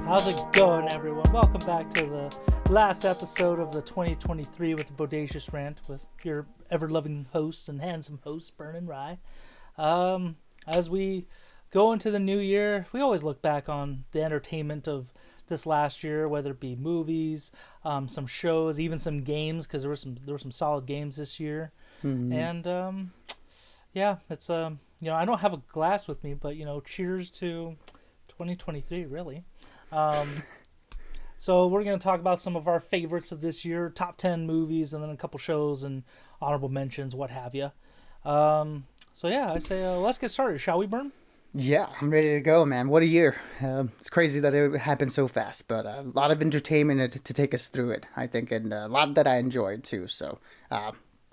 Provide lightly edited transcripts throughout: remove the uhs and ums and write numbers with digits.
How's it going, everyone? Welcome back to the last episode of the 2023 with the Bodacious Rant with your ever-loving hosts and handsome hosts, Burn and Rye. As we go into the new year, we always look back on the entertainment of this last year, whether it be movies, some shows, even some games, because there were some solid games this year. Mm-hmm. And yeah, it's I don't have a glass with me, but cheers to 2023, really. So we're going to talk about some of our favorites of this year, top 10 movies, and then a couple shows and honorable mentions, what have you. So yeah, I say let's get started, shall we, Burn? Yeah, I'm ready to go, man. What a year. It's crazy that it happened so fast, but a lot of entertainment to take us through it, I think, and a lot that I enjoyed, too. So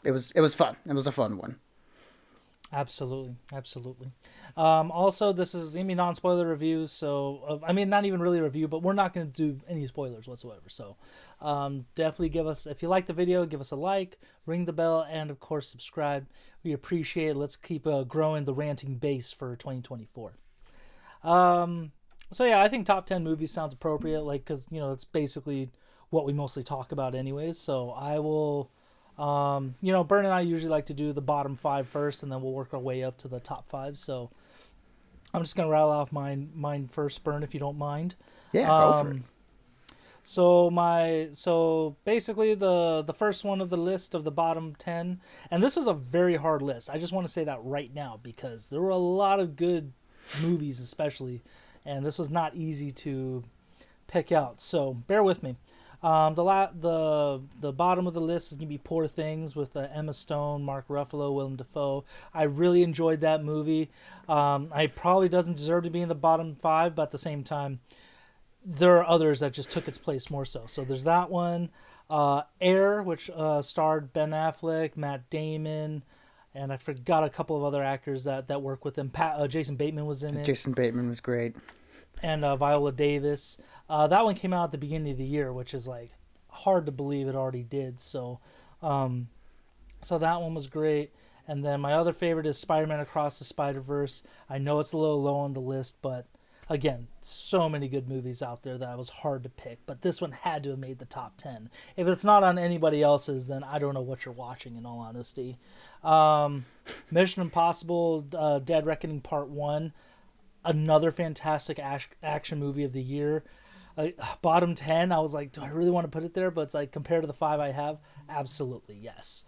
it was fun. It was a fun one. Absolutely. Also, this is going to be non-spoiler reviews, so not even really a review, but we're not going to do any spoilers whatsoever. So definitely give us, if you like the video, give us a like, ring the bell, and of course subscribe. We appreciate it. Let's keep growing the ranting base for 2024. So yeah, I think top 10 movies sounds appropriate, because it's basically what we mostly talk about anyways. So I will. Burn and I usually like to do the bottom 5 first, and then we'll work our way up to the top 5. So I'm just gonna rattle off mine first, Burn, if you don't mind. Yeah, go for it. So basically the first one of the list of the bottom 10, and this was a very hard list. I just want to say that right now because there were a lot of good movies, especially, and this was not easy to pick out. So bear with me. The bottom of the list is gonna be Poor Things with Emma Stone, Mark Ruffalo, Willem Dafoe. I really enjoyed that movie. I probably doesn't deserve to be in the bottom 5, but at the same time, there are others that just took its place more so. So there's that one. Air, which starred Ben Affleck, Matt Damon, and I forgot a couple of other actors that work with him. Jason Bateman was in it. Jason Bateman was great. And Viola Davis. That one came out at the beginning of the year, which is hard to believe it already did. So that one was great. And then my other favorite is Spider-Man Across the Spider-Verse. I know it's a little low on the list, but again, so many good movies out there that it was hard to pick. But this one had to have made the top 10. If it's not on anybody else's, then I don't know what you're watching, in all honesty. Mission Impossible Dead Reckoning Part 1. Another fantastic action movie of the year. Bottom 10, I was like, do I really want to put it there? But it's compared to the 5 I have, absolutely yes.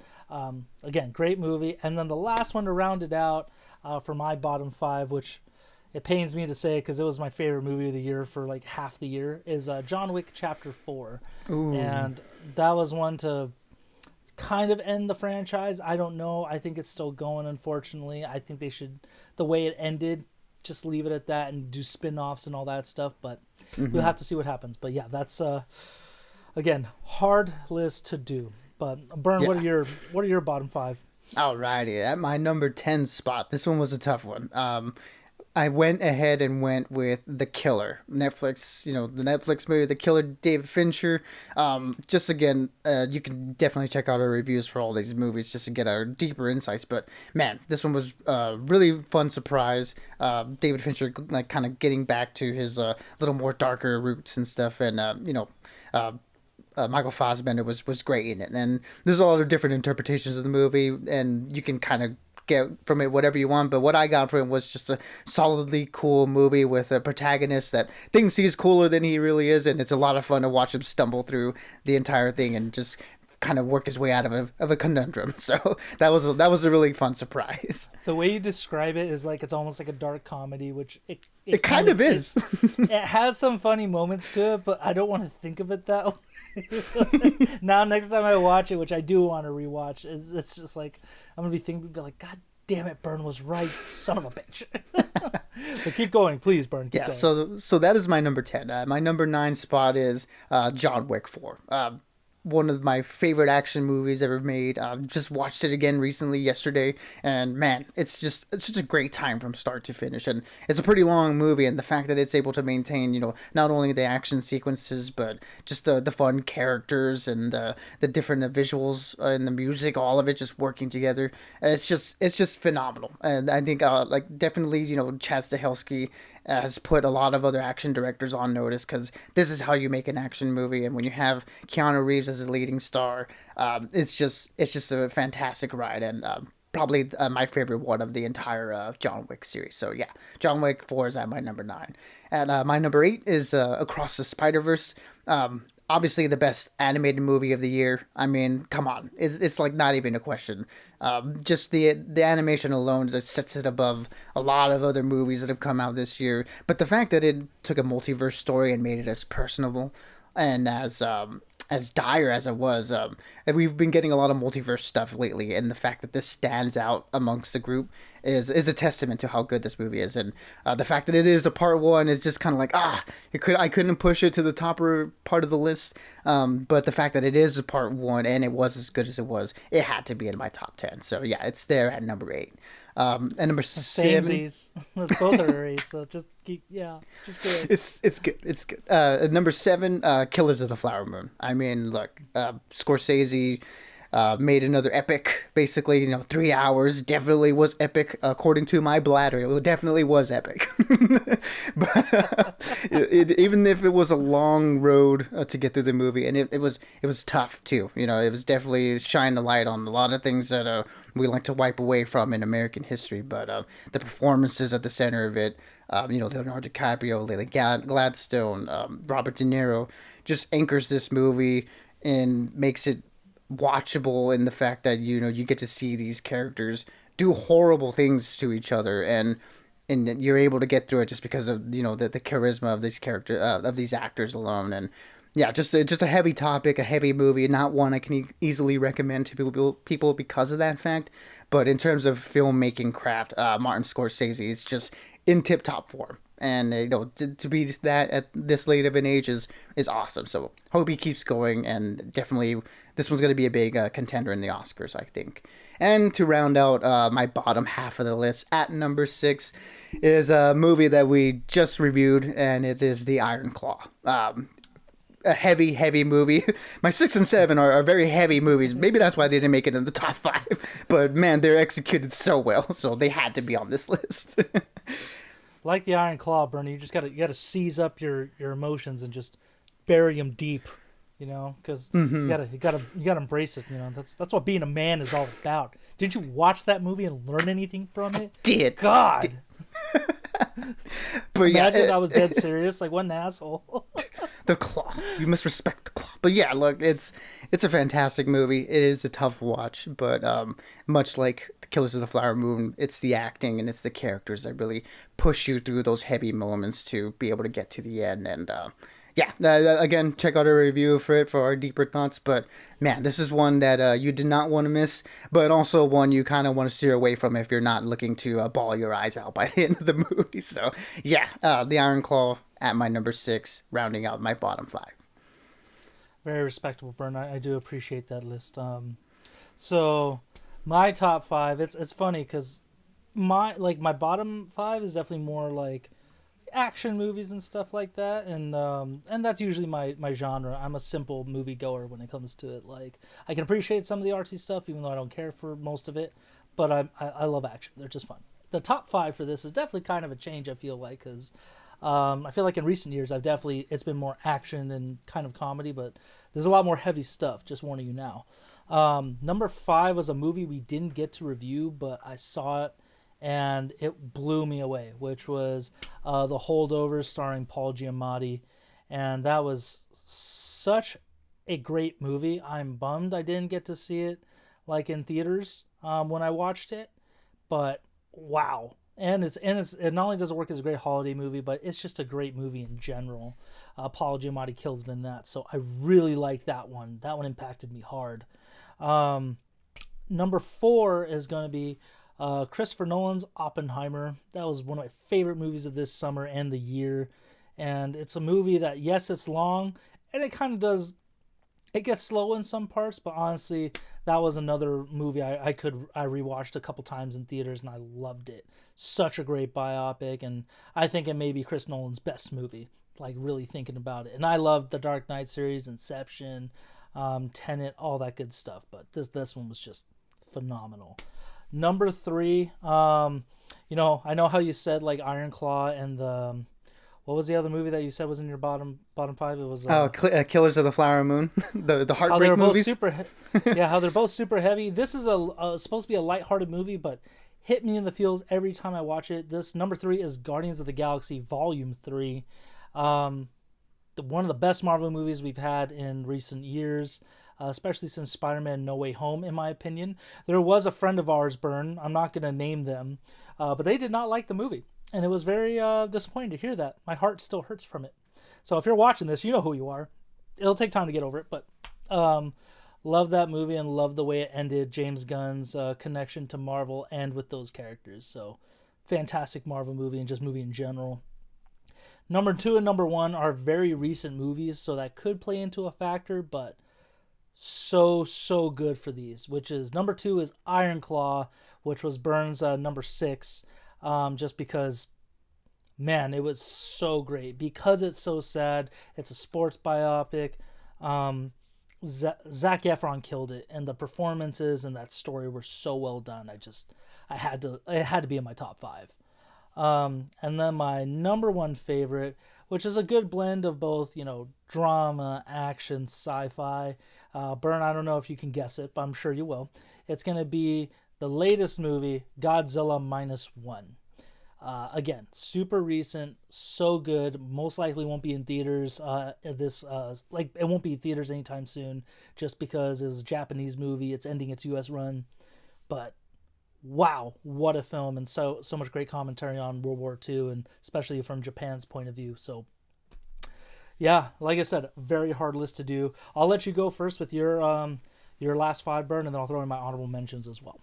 Again, great movie. And then the last one to round it out for my bottom 5, which it pains me to say because it was my favorite movie of the year for half the year, is John Wick Chapter 4. Ooh. And that was one to kind of end the franchise. I don't know. I think it's still going, unfortunately. I think they should, the way it ended, just leave it at that and do spin-offs and all that stuff, but we'll have to see what happens. But yeah, that's again, hard list to do. But Burn, yeah. What are your bottom 5? Alrighty, at my number 10 spot, this one was a tough one. I went ahead and went with The Killer. Netflix, the Netflix movie, The Killer, David Fincher. Just again, you can definitely check out our reviews for all these movies just to get our deeper insights. But man, this one was a really fun surprise. David Fincher, kind of getting back to his little more darker roots and stuff. And, Michael Fassbender was great in it. And there's a lot of different interpretations of the movie, and you can kind of get from it whatever you want, but what I got from it was just a solidly cool movie with a protagonist that thinks he's cooler than he really is, and it's a lot of fun to watch him stumble through the entire thing and just kind of work his way out of a conundrum. So that was a really fun surprise. The way you describe it is it's almost like a dark comedy, which it kind of is. It has some funny moments to it, but I don't want to think of it that way. Now, next time I watch it, which I do want to rewatch, it's just I'm gonna be thinking, God damn it, Burn was right, son of a bitch. But keep going, please, Burn. Keep going. So that is my number 10. My number 9 spot is John Wick 4. one of my favorite action movies ever made. Just watched it again recently yesterday, and man, it's just a great time from start to finish. And it's a pretty long movie, and the fact that it's able to maintain, not only the action sequences, but just the fun characters and the different visuals and the music, all of it just working together. It's just phenomenal, and I think like definitely Chad Stahelski has put a lot of other action directors on notice, because this is how you make an action movie. And when you have Keanu Reeves as a leading star, it's just a fantastic ride, and probably my favorite one of the entire John Wick series. So yeah, John Wick 4 is at my number 9, and my number 8 is Across the Spider Verse. Obviously the best animated movie of the year. I mean, come on, it's like not even a question. Just the animation alone just sets it above a lot of other movies that have come out this year. But the fact that it took a multiverse story and made it as personable and as dire as it was, and we've been getting a lot of multiverse stuff lately, and the fact that this stands out amongst the group is a testament to how good this movie is. And the fact that it is a part 1 is just kind of like, I couldn't push it to the top part of the list, but the fact that it is a part 1 and it was as good as it was, it had to be in my top 10. So yeah, it's there at number 8. And number 7. Samesies. Let's both are 8, so just keep, yeah, just good. It's good. Number 7, Killers of the Flower Moon. I mean, look, Scorsese made another epic. Basically, 3 hours definitely was epic, according to my bladder. It definitely was epic. But even if it was a long road to get through the movie, and it was tough too. It was definitely shine a light on a lot of things that we like to wipe away from in American history. But the performances at the center of it, Leonardo DiCaprio, Lily Gladstone, Robert De Niro, just anchors this movie and makes it watchable in the fact that you get to see these characters do horrible things to each other, and you're able to get through it just because of the charisma of these characters, of these actors alone. And yeah, just a heavy topic, a heavy movie, not one I can easily recommend to people because of that fact. But in terms of filmmaking craft, Martin Scorsese is just in tip top form. And to be that at this late of an age is awesome. So hope he keeps going, and definitely this one's going to be a big contender in the Oscars, I think. And to round out my bottom half of the list, at number 6 is a movie that we just reviewed, and it is The Iron Claw. A heavy movie. My 6 and 7 are very heavy movies. Maybe that's why they didn't make it in the top 5. But man, they're executed so well, so they had to be on this list. Like the Iron Claw, Bernie, you gotta seize up your emotions and just bury them deep, because you gotta embrace it. That's what being a man is all about. Did you watch that movie and learn anything from it? Did God. But Imagine yeah, I was dead serious. Like, what an asshole. The Claw. You must respect the Claw. But yeah, look, it's a fantastic movie. It is a tough watch, but much like The Killers of the Flower Moon, it's the acting and it's the characters that really push you through those heavy moments to be able to get to the end. And again, check out our review for our deeper thoughts. But man, this is one that you did not want to miss, but also one you kind of want to steer away from if you're not looking to bawl your eyes out by the end of the movie. So yeah, The Iron Claw at my number 6, rounding out my bottom 5. Very respectable, Bern. I do appreciate that list. So my top 5, it's funny because my bottom 5 is definitely more like action movies and stuff like that, and that's usually my genre. I'm a simple movie goer when it comes to it. Like, I can appreciate some of the artsy stuff even though I don't care for most of it, but I love action. They're just fun. The top 5 for this is definitely kind of a change, I feel like, because I feel like in recent years it's been more action and kind of comedy, but there's a lot more heavy stuff, just warning you now. Number 5 was a movie we didn't get to review, but I saw it and it blew me away, which was The Holdovers, starring Paul Giamatti. And that was such a great movie. I'm bummed I didn't get to see it like in theaters when I watched it, but wow. And it not only does it work as a great holiday movie, but it's just a great movie in general. Paul Giamatti kills it in that, so I really liked that one. That one impacted me hard. Number 4 is going to be Christopher Nolan's Oppenheimer. That was one of my favorite movies of this summer and the year. And it's a movie that, yes, it's long, and it kind of does It gets slow in some parts, but honestly, that was another movie I rewatched a couple times in theaters and I loved it. Such a great biopic, and I think it may be Chris Nolan's best movie. Like really thinking about it, and I loved the Dark Knight series, Inception, Tenet, all that good stuff. But this one was just phenomenal. Number three, I know how you said like Iron Claw and the what was the other movie that you said was in your bottom five? It was Oh, Killers of the Flower Moon, the how they heartbreak were both movies. super yeah, how they're both super heavy. This is supposed to be a lighthearted movie, but hit me in the feels every time I watch it. This number three is Guardians of the Galaxy Volume 3. um One of the best Marvel movies we've had in recent years, especially since Spider-Man No Way Home, in my opinion. There was a friend of ours, Byrne, I'm not going to name them, but they did not like the movie. And it was very disappointing to hear that. My heart still hurts from it. So if you're watching this, you know who you are. It'll take time to get over it, but um, love that movie and love the way it ended. James Gunn's connection to Marvel and with those characters. So fantastic Marvel movie and just movie in general. Number two and number one are very recent movies, so that could play into a factor, but so good for these. Which is number two is Iron Claw, which was Burns' number six, just because man, it was so great because it's so sad. It's a sports biopic. Um, Zach Efron killed it, and the performances and that story were so well done. It had to be in my top five. And then my number one favorite, which is a good blend of both, drama, action, sci-fi. Bern, I don't know if you can guess it, but I'm sure you will. It's gonna be the latest movie, Godzilla minus one. Again, super recent, so good. Most likely won't be in theaters. It won't be in theaters anytime soon, just because it was a Japanese movie. It's ending its U.S. run, but wow, what a film, and so much great commentary on World War II, and especially from Japan's point of view. So yeah, like I said, very hard list to do. I'll let you go first with your last five, Burn, and then I'll throw in my honorable mentions as well.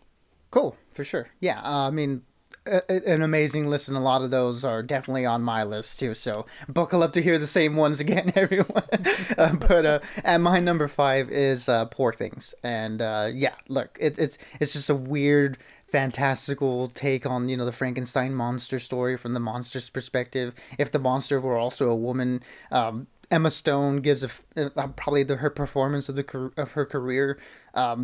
Cool, for sure. Yeah, I mean, an amazing list, and a lot of those are definitely on my list too. So buckle up to hear the same ones again, everyone. But at my number five is Poor Things, and yeah, look, it's just a weird, fantastical take on the Frankenstein monster story from the monster's perspective. If the monster were also a woman. Emma Stone gives probably her performance of her career.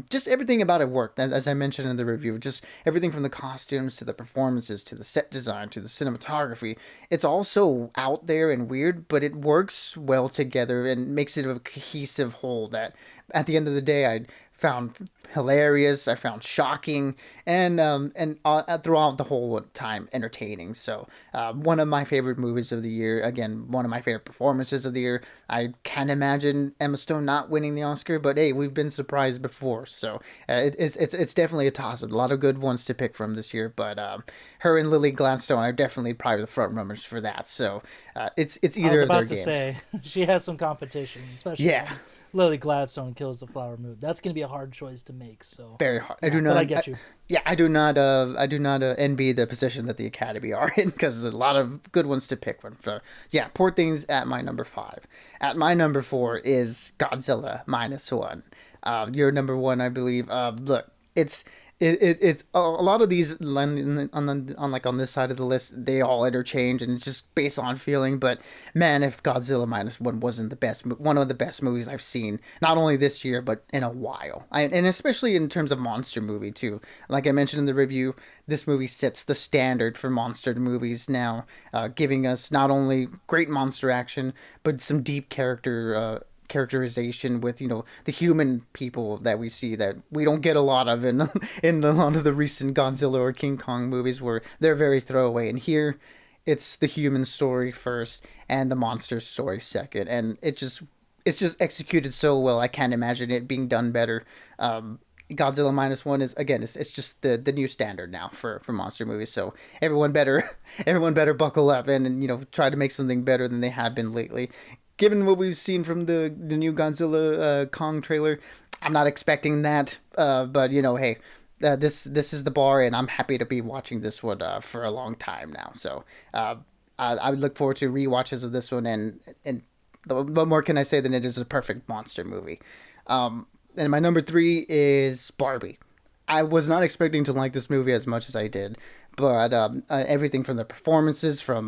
Just everything about it worked, as I mentioned in the review. Just everything from the costumes to the performances to the set design to the cinematography. It's all so out there and weird, but it works well together and makes it a cohesive whole that at the end of the day I found hilarious, I found shocking, and throughout the whole time entertaining. So one of my favorite movies of the year. Again, one of my favorite performances of the year. I can't imagine Emma Stone not winning the Oscar, but hey, we've been surprised before, so it's definitely a toss up. A lot of good ones to pick from this year, but her and Lily Gladstone are definitely probably the front runners for that. So it's I was either of their about to games. say she has some competition, especially Yeah, when Lily Gladstone kills the flower moon. That's gonna be a hard choice to make. So very hard. I yeah, do but I not. get you. Yeah, I do not. I do not envy the position that the Academy are in because there's a lot of good ones to pick from. So yeah, Poor Things at my number five. At my number four is Godzilla minus one. Your number one, I believe. Look, it's a lot of these on this side of the list. They all interchange, and it's just based on feeling. But man, if Godzilla minus one wasn't one of the best movies I've seen, not only this year but in a while, and especially in terms of monster movie too. Like I mentioned in the review, this movie sets the standard for monster movies now, giving us not only great monster action but some deep characterization with the human people that we see that we don't get a lot of in in a lot of the recent Godzilla or King Kong movies where they're very throwaway. And here, it's the human story first and the monster story second, and it's just executed so well. I can't imagine it being done better. Godzilla minus one is again, it's just the new standard now for monster movies. So everyone better buckle up and try to make something better than they have been lately. Given what we've seen from the new Godzilla Kong trailer, I'm not expecting that. But hey, this is the bar, and I'm happy to be watching this one for a long time now. So I would look forward to rewatches of this one, and what more can I say than it is a perfect monster movie. And my number three is Barbie. I was not expecting to like this movie as much as I did, but everything from the performances from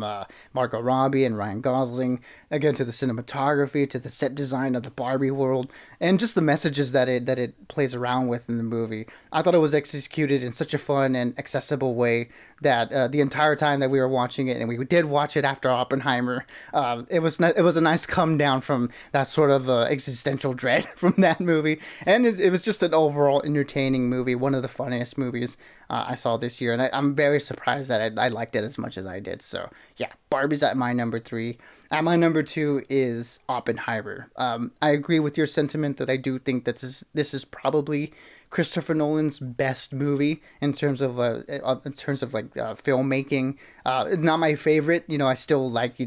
Margot Robbie and Ryan Gosling, again to the cinematography, to the set design of the Barbie world, and just the messages that it plays around with in the movie. I thought it was executed in such a fun and accessible way that the entire time that we were watching it, and we did watch it after Oppenheimer, it was a nice come down from that sort of existential dread from that movie, and it was just an overall entertaining movie, one of the funniest movies I saw this year, and I'm very surprised that I liked it as much as I did. So yeah, Barbie's at my number three. At my number two is Oppenheimer. I agree with your sentiment that I do think that this is probably Christopher Nolan's best movie in terms of like filmmaking. Not my favorite. You know, I still like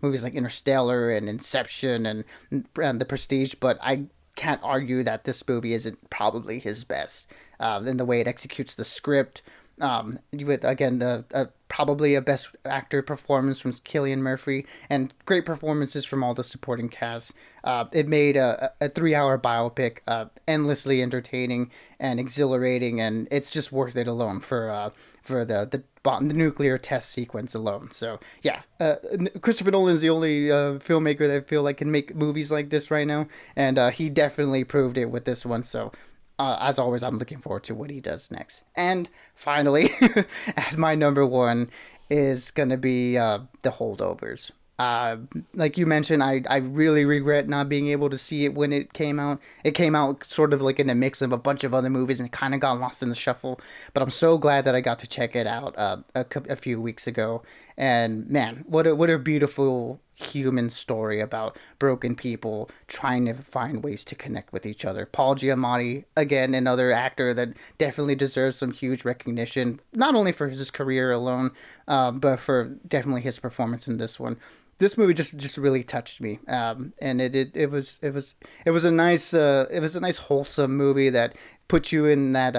movies like Interstellar and Inception and The Prestige, but I can't argue that this movie isn't probably his best. In the way it executes the script. With again the probably a best actor performance from Cillian Murphy and great performances from all the supporting cast. It made a 3 hour biopic endlessly entertaining and exhilarating, and it's just worth it alone for the nuclear test sequence alone. So yeah, Christopher Nolan is the only filmmaker that I feel like can make movies like this right now, and he definitely proved it with this one. So as always, I'm looking forward to what he does next. And finally, at my number one is gonna be the Holdovers. Like you mentioned, I really regret not being able to see it when it came out. It came out sort of like in a mix of a bunch of other movies and kind of got lost in the shuffle. But I'm so glad that I got to check it out a few weeks ago. And man, what a beautiful human story about broken people trying to find ways to connect with each other. Paul Giamatti, again, another actor that definitely deserves some huge recognition, not only for his career alone, but for definitely his performance in this one. This movie just really touched me, and it was a nice wholesome movie that put you in that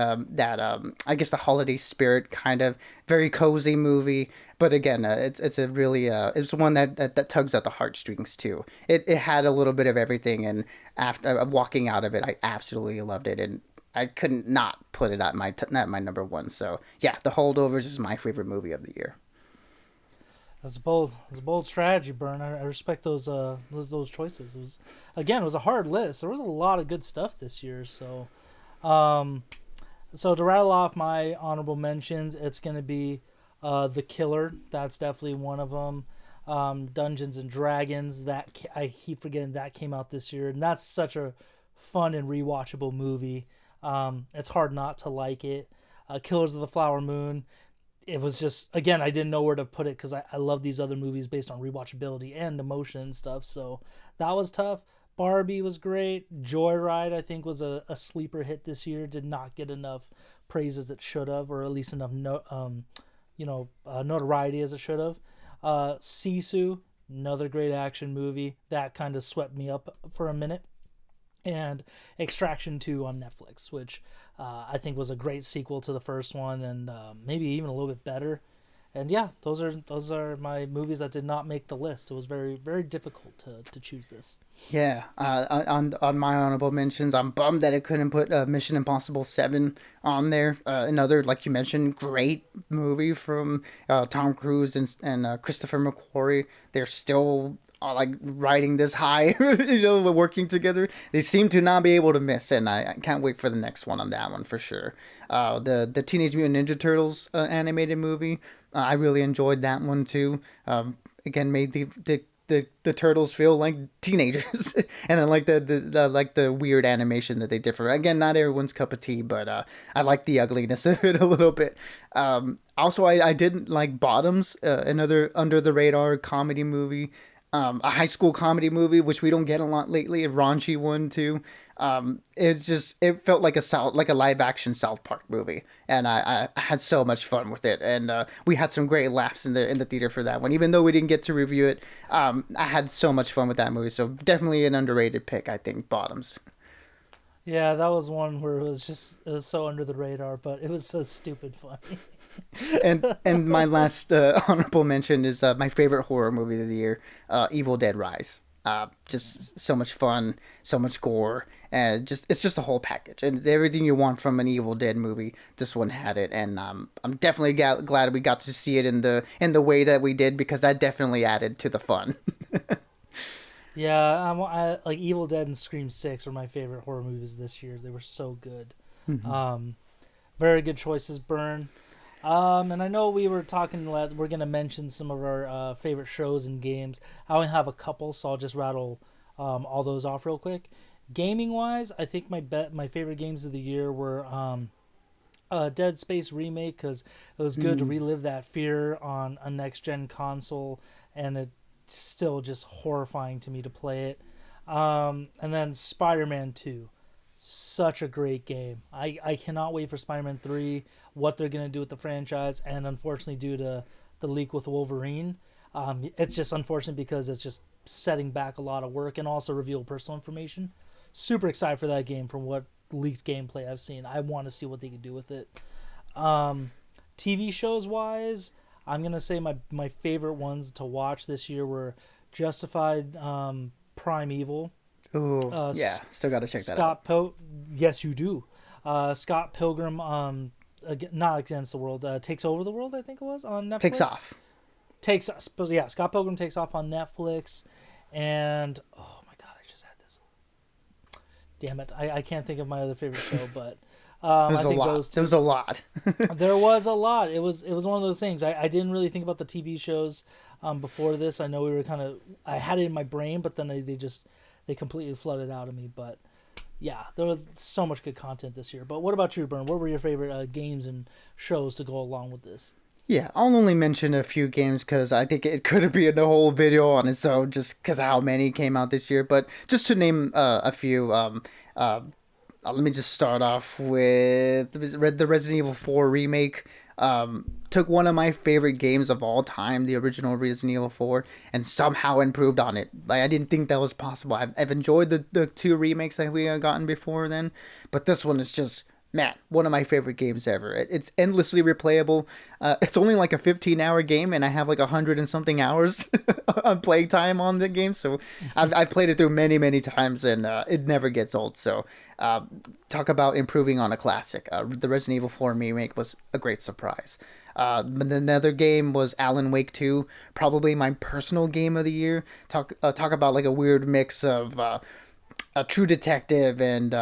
I guess the holiday spirit, kind of very cozy movie. But again, it's a really it's one that tugs at the heartstrings too. It had a little bit of everything, and after walking out of it, I absolutely loved it, and I couldn't not put it at my number one. So yeah, The Holdovers is my favorite movie of the year. That's a bold. It's a bold strategy, Burn. I respect those choices. It was a hard list. There was a lot of good stuff this year. Um, so to rattle off my honorable mentions, it's gonna be, The Killer. That's definitely one of them. Dungeons and Dragons. I keep forgetting that came out this year, and that's such a fun and rewatchable movie. It's hard not to like it. Killers of the Flower Moon. It was just, again, I didn't know where to put it because I love these other movies based on rewatchability and emotion and stuff. So that was tough. Barbie was great. Joyride, I think, was a sleeper hit this year. Did not get enough praise as it should have, or at least enough notoriety as it should have. Sisu, another great action movie that kind of swept me up for a minute. And Extraction 2 on Netflix, which I think was a great sequel to the first one, and maybe even a little bit better. And yeah, those are my movies that did not make the list. It was very very difficult to choose this. Yeah, on my honorable mentions, I'm bummed that I couldn't put Mission Impossible 7 on there. Another, like you mentioned, great movie from Tom Cruise and Christopher McQuarrie. They're still like riding this high, working together. They seem to not be able to miss, and I can't wait for the next one on that one for sure. The Teenage Mutant Ninja Turtles animated movie, I really enjoyed that one too. Again, made the turtles feel like teenagers, and I like the weird animation that they differ. Again, not everyone's cup of tea, but I like the ugliness of it a little bit. Also, I didn't like Bottoms, another under the radar comedy movie. A high school comedy movie, which we don't get a lot lately, a raunchy one too. It felt like a live action South Park movie, and I had so much fun with it, and we had some great laughs in the theater for that one. Even though we didn't get to review it, I had so much fun with that movie. So definitely an underrated pick, I think. Bottoms. Yeah, that was one where it was so under the radar, but it was so stupid funny. And my last honorable mention is my favorite horror movie of the year, Evil Dead Rise. Just so much fun, so much gore, and just it's just a whole package and everything you want from an Evil Dead movie. This one had it, and I'm definitely glad we got to see it in the way that we did because that definitely added to the fun. Yeah, like Evil Dead and Scream 6 are my favorite horror movies this year. They were so good. Um, very good choices, Burn. And I know we were talking. We're gonna mention some of our favorite shows and games. I only have a couple, so I'll just rattle all those off real quick. Gaming wise, I think my favorite games of the year were Dead Space remake because it was good to relive that fear on a next gen console, and it's still just horrifying to me to play it. And then Spider-Man 2, such a great game. I cannot wait for Spider-Man 3, what they're going to do with the franchise, and unfortunately, due to the leak with Wolverine, it's just unfortunate because it's just setting back a lot of work and also reveal personal information. Super excited for that game from what leaked gameplay I've seen. I want to see what they can do with it. TV shows wise, I'm going to say my favorite ones to watch this year were Justified, Primeval. Ooh, Uh, yeah, still got to check that out. Scott Pil- Yes, you do. Scott Pilgrim, not against the world, takes over the world. I think it was on Netflix. Takes off. Yeah, Scott Pilgrim takes off on Netflix, and oh my god, I just had this. Damn it, I can't think of my other favorite show, but I think those two. There was a lot. There was a lot. It was one of those things. I didn't really think about the TV shows before this. I know we were I had it in my brain, but then they completely flooded out of me. But yeah, there was so much good content this year. But what about you, Bern? What were your favorite games and shows to go along with this? Yeah, I'll only mention a few games because I think it could be a whole video on its own just because of how many came out this year. But just to name a few, let me just start off with the Resident Evil 4 remake. Took one of my favorite games of all time, the original Resident Evil 4, and somehow improved on it. Like I didn't think that was possible. I've enjoyed the two remakes that we had gotten before then, but this one is just man, one of my favorite games ever. It's endlessly replayable. It's only like a 15-hour game, and I have like 100 and something hours on play time on the game. So I've played it through many, many times, and it never gets old. So talk about improving on a classic. The Resident Evil 4 remake was a great surprise. But another game was Alan Wake 2, probably my personal game of the year. Talk about like a weird mix of a true detective and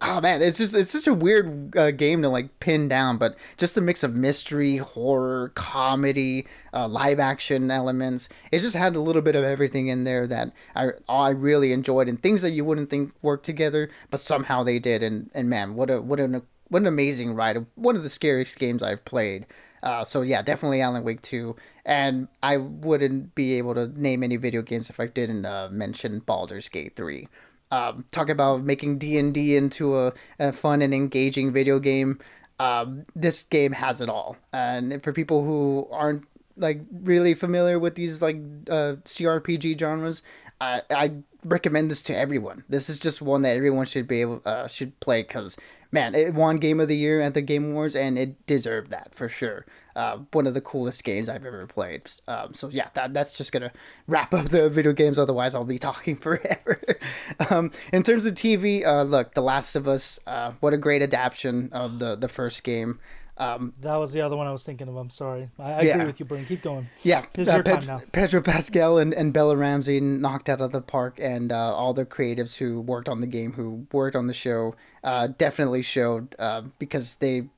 oh man, it's such a weird game to like pin down, but just a mix of mystery, horror, comedy, live action elements. It just had a little bit of everything in there that I really enjoyed, and things that you wouldn't think worked together, but somehow they did. And man, what an amazing ride! One of the scariest games I've played. So yeah, definitely Alan Wake 2. And I wouldn't be able to name any video games if I didn't mention Baldur's Gate 3. Talk about making D&D into a fun and engaging video game. This game has it all. And for people who aren't like really familiar with these like CRPG genres, I recommend this to everyone. This is just one that everyone should play because man, it won Game of the Year at the Game Awards and it deserved that for sure. One of the coolest games I've ever played. So yeah, that's just gonna wrap up the video games. Otherwise, I'll be talking forever. In terms of TV, look, The Last of Us. What a great adaptation of the first game. That was the other one I was thinking of. I'm sorry. I agree with you, Bern. Keep going. Yeah, It's your time now. Pedro Pascal and Bella Ramsey knocked out of the park, and all the creatives who worked on the game, who worked on the show, definitely showed because the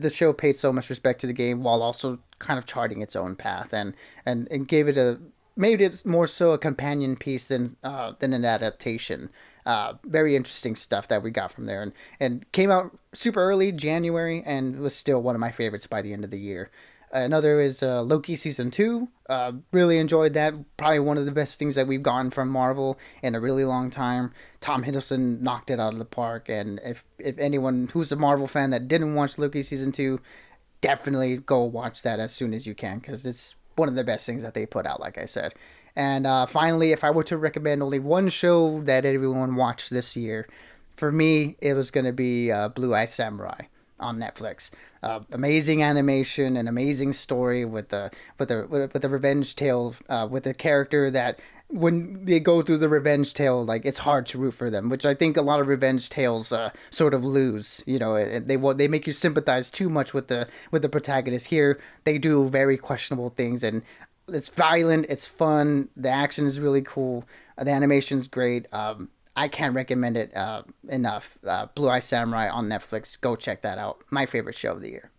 show paid so much respect to the game while also kind of charting its own path and gave it made it more so a companion piece than an adaptation. Very interesting stuff that we got from there, and came out super early January, and was still one of my favorites by the end of the year. Another is Loki season 2. Really enjoyed that. Probably one of the best things that we've gotten from Marvel in a really long time. Tom Hiddleston knocked it out of the park, and if anyone who's a Marvel fan that didn't watch Loki season 2, definitely go watch that as soon as you can because it's one of the best things that they put out, like I said. And finally, if I were to recommend only one show that everyone watched this year, for me, it was going to be Blue Eye Samurai on Netflix. Amazing animation, an amazing story with the revenge tale with a character that when they go through the revenge tale, like it's hard to root for them, which I think a lot of revenge tales sort of lose. You know, they make you sympathize too much with the protagonist. Here, they do very questionable things, and it's violent, it's fun, the action is really cool, the animation's great. I can't recommend it enough. Blue Eye Samurai on Netflix. Go check that out. My favorite show of the year.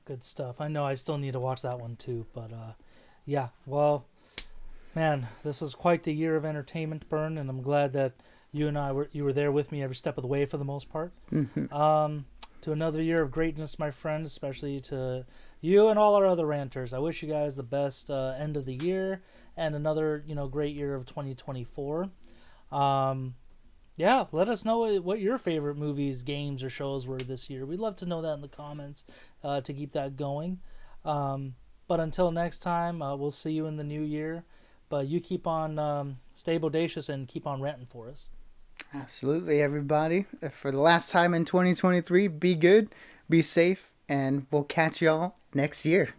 Good stuff. I know I still need to watch that one too, but yeah. Well, man, this was quite the year of entertainment, Burn, and I'm glad that you were there with me every step of the way for the most part. Mm-hmm. To another year of greatness, my friend, especially to you and all our other ranters. I wish you guys the best end of the year and another great year of 2024. Um, yeah, let us know what your favorite movies, games, or shows were this year. We'd love to know that in the comments to keep that going. But until next time, we'll see you in the new year. But you keep on stay bodacious and keep on ranting for us. Absolutely, everybody. For the last time in 2023, be good, be safe, and we'll catch y'all next year.